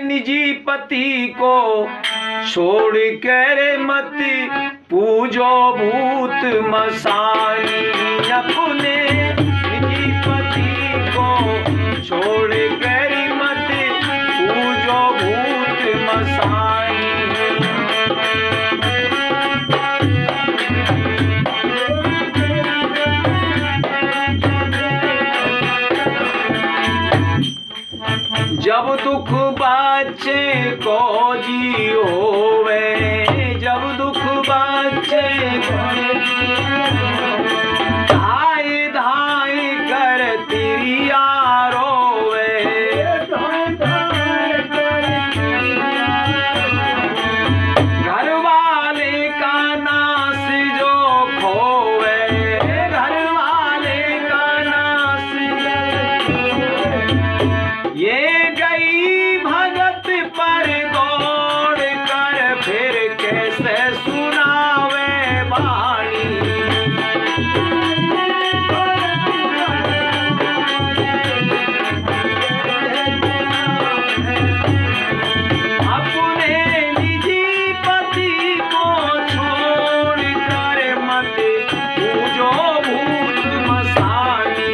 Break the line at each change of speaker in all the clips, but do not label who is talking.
निजी पति को छोड़ कर मत पूजो भूत मसानी। अपने निजी पति को छोड़ कर मत पूजो भूत मसानी। जब दुख बच्चे को जी होवे, जब दुख बच्चे को धाय धाय कर तिरिया रोवे। घर वाले का नास जो खोवे, घर वाले का नास ये भगत पर दौड़ कर फिर कैसे सुनावे वाणी। अपने निजी पति को छोड़ कर मत पूजो भूत मसानी।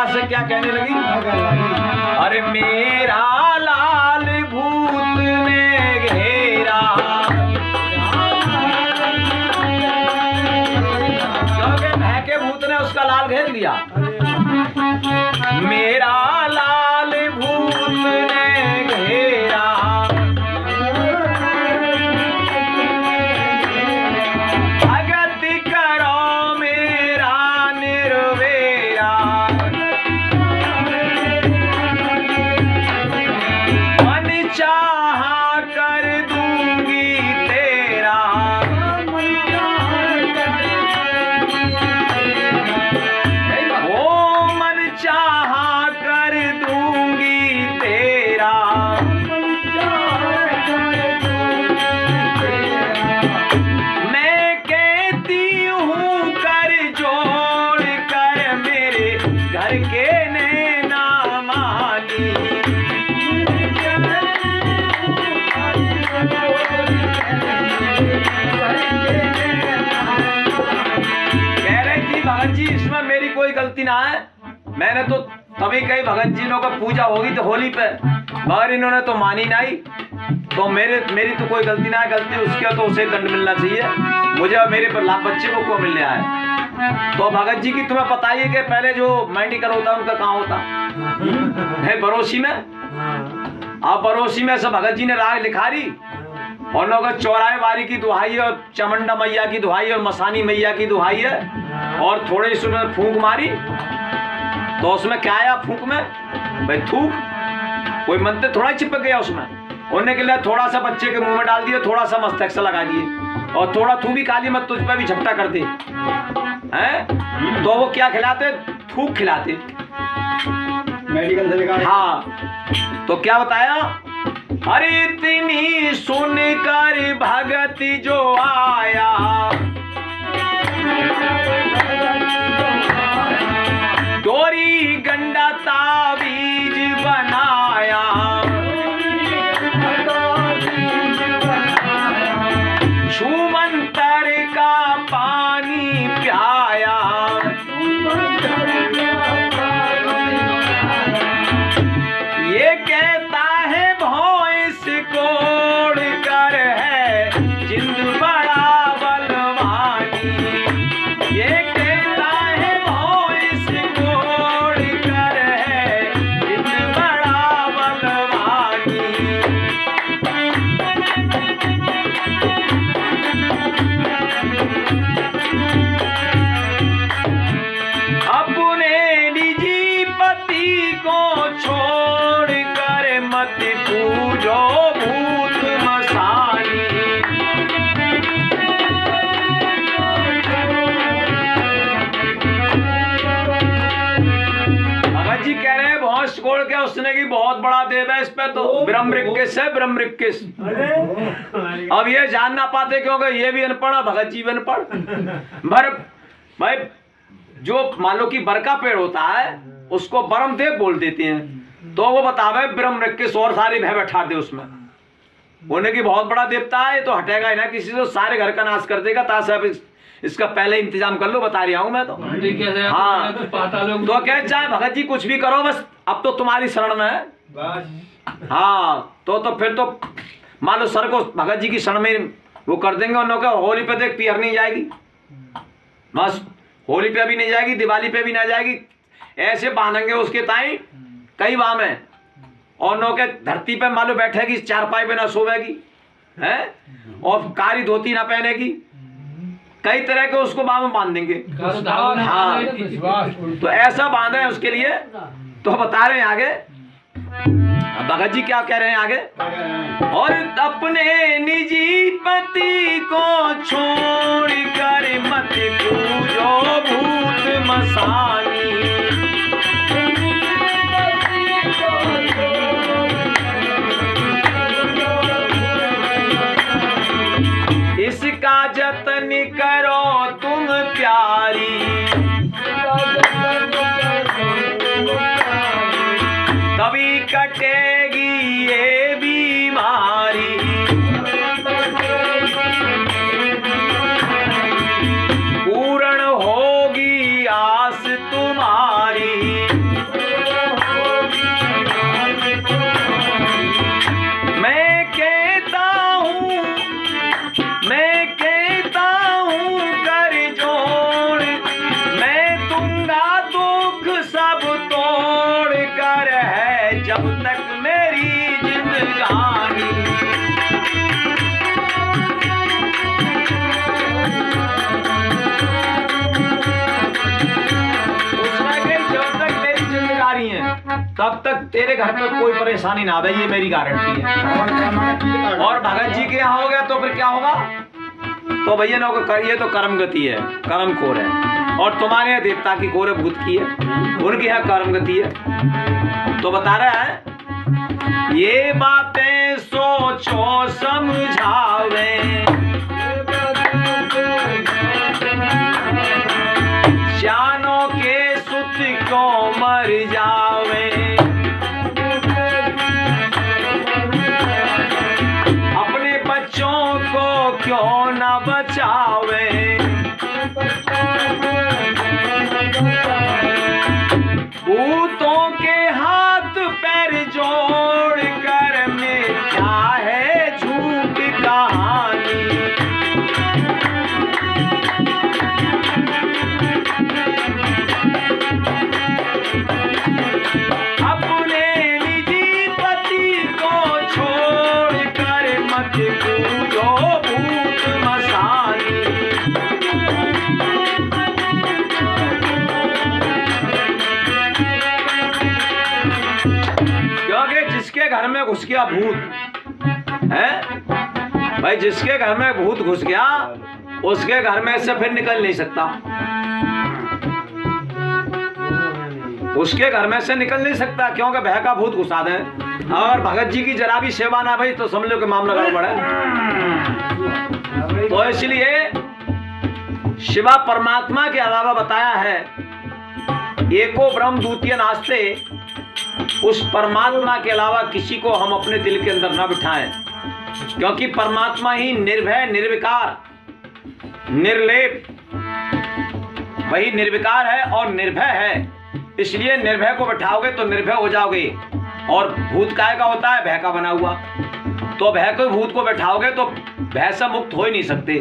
से क्या कहने लगी? अरे मेरा लाल भूत ने घेरा, क्योंकि भय के भूत ने उसका लाल घेर लिया। मेरा लाल भूत ने घेरा, भगत करो मेरा निर्वेरा। चाहा कर दूंगी तेरा, ओ मन चाहा कर दूंगी तेरा। मैं कहती हूँ कर जोड़ कर मेरे घर के नैना माली। भगत जी इसमें मेरी कोई गलती ना है, मैंने तो तभी कही भगत जी लोगों का पूजा होगी तो होली पे, मगर इन्होंने तो मानी नहीं, तो मेरी तो कोई गलती ना है। गलती उसके तो उसे दंड मिलना चाहिए, मुझे और मेरे पर लाभ बच्चे को क्यों मिलने आए। तो भगत जी की तुम्हें पता ही है कि पहले जो मेडिकल होता है उनका कहाँ होता है, बरोसी में। अब बरोसी में सब भगत जी ने राय लिखारी और लोग चौराहे बारी की दुहाई है और चामुंडा मैया की दुहाई और मसानी मैया की दुहाई है, और थोड़े उसमें फूंक मारी तो उसमें क्या आया फूंक में? भाई थूक, कोई मंत्र थोड़ा ही चिपक गया उसमें। होने के लिए थोड़ा सा बच्चे के मुंह में डाल दिए, थोड़ा सा मस्तक से लगा दिए, और थोड़ा थू भी काली मत तुझ पर भी झपटा कर दे हैं। तो वो क्या खिलाते? थूक खिलाते, मेडिकल से निकाल। हाँ, तो क्या बताया? अरे इतनी सुनकर भगत जो आया, डोरी गंडा ताबीज बनाया, छूमंतर का पानी पियाया, ये कहता है भैंस कोड़ कर है जिंद बड़ा बलवानी। ये कहता है भैंस कोड़ छोड़ के उसने की बहुत बड़ा देव है इस पे तो ब्रह्मऋक्किस है, ब्रह्मऋक्किस। अब ये जान ना पाते क्योंकि ये भी अनपढ़ है, भगत जी भी अनपढ़। भाई जो मान लो कि बर का पेड़ होता है उसको ब्रह्मदेव बोल देते हैं, तो वो बतावे ब्रह्मऋक्किस और सारी भय बैठा दे उसमें। होने की बहुत बड़ा देवता है तो हटेगा ही ना किसी से, सारे घर का नाश कर देगा। ताकि इसका पहले इंतजाम कर लो, बता रहा हूं मैं तो। हाँ तो कह चाहे भगत जी कुछ भी करो, बस अब तो तुम्हारी शरण में है। हाँ तो फिर तो मान लो सर को भगत जी की शरण में वो कर देंगे। उन लोगों होली पे देख पियर नहीं जाएगी, बस होली पे भी नहीं जाएगी, दिवाली पे भी नहीं जाएगी। ऐसे बांधेंगे उसके ताई कई बाम है, और नो के धरती पे मान लो बैठेगी, चारपाई पे ना सोवेगी है, और कारी धोती ना पहनेगी, कई तरह के उसको बाम में बांध देंगे। हाँ तो ऐसा बांधा है उसके लिए। तो बता रहे हैं आगे भगत जी क्या कह रहे हैं आगे। और अपने निजी पति को छोड़ कर मत पूजो भूत मसानी, इसका जतन करो तुम प्यारी, तभी कटेगी ये बीमारी, पूर्ण होगी आस तुम्हारी। मैं कहता हूँ कर जोड़, मैं दूंगा दुख सब तोड़ कर है जब तक मेरी जिंदगानी। उसमें कहीं जब तक मेरी जिंदगानी है तब तक तेरे घर पर कोई परेशानी ना आवे, ये मेरी गारंटी है। और भगत जी के यहाँ हो गया तो फिर क्या होगा, तो भैया ना ये तो कर्म गति है, कर्म खोर है। और तुम्हारे यहाँ देवता की खोर है, भूत की है, उनकी यहाँ कर्म गति है। तो बता रहा है ये बातें सोचो समझावे, जानो के सुत को मर जावे, अपने बच्चों को क्यों न बचावे, भूतों के हाथ पैर जोड़ कर मिथ्या है झूठ कहानी। अपने निजी पति को छोड़ कर मत पूजो भूत मसानी, क्योंकि जिसके घर में घुस गया भूत है भाई, जिसके घर में भूत घुस गया उसके घर में से फिर निकल नहीं सकता, उसके घर में से निकल नहीं सकता, क्योंकि भय का भूत घुसा दे। और भगत जी की जरा भी सेवा ना भाई तो समझ लो कि मामला गड़बड़ है। तो इसलिए शिवा परमात्मा के अलावा बताया है एको ब्रह्म द्वितीय नास्ते, उस परमात्मा के अलावा किसी को हम अपने दिल के अंदर न बिठाएं, क्योंकि परमात्मा ही निर्भय निर्विकार निर्लेप वही निर्विकार है और निर्भय है। इसलिए निर्भय को बैठाओगे तो निर्भय हो जाओगे। और भूत काय का होता है, भय का बना हुआ, तो भय को भूत को बैठाओगे तो भय से मुक्त हो ही नहीं सकते।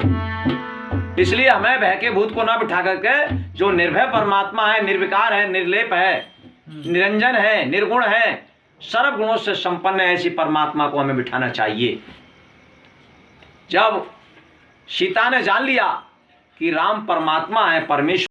इसलिए हमें भय के भूत को ना बिठा करके जो निर्भय परमात्मा है, निर्विकार है, निर्लेप है, निरंजन है, निर्गुण है, सर्व गुणों से संपन्न है, ऐसी परमात्मा को हमें बिठाना चाहिए। जब सीता ने जान लिया कि राम परमात्मा है, परमेश्वर